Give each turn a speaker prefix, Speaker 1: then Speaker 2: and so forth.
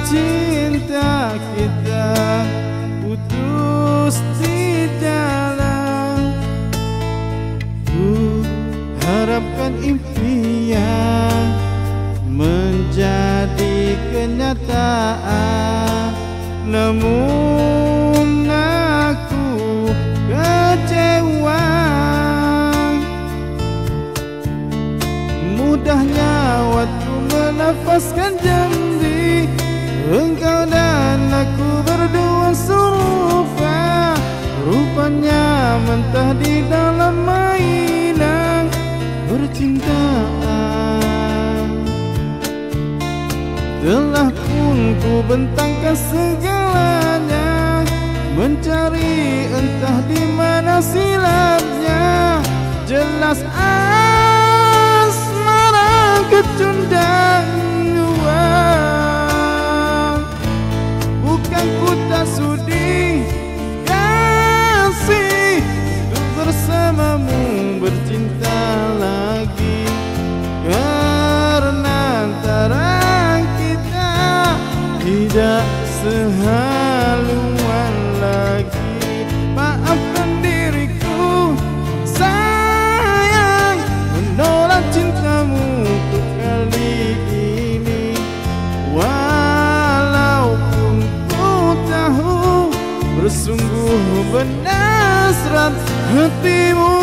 Speaker 1: cinta kita putus di jalan. Ku harapkan impian menjadi kenyataan, namun aku kecewa. Mudahnya waktu menafaskan janji, engkau dan aku berdua serupa. Rupanya mentah di dalam mainan percintaan. Telah pun ku bentangkan segalanya, mencari entah di mana silapnya. Jelas asmara kecundang dua. Bukan ku tak sudi kasih untuk bersamamu bercinta lagi, karena antara kita tidak sehaluan lagi. Maafkan diriku sayang, menolak cintamu untuk kali ini. Walaupun ku tahu bersungguh benar hatimu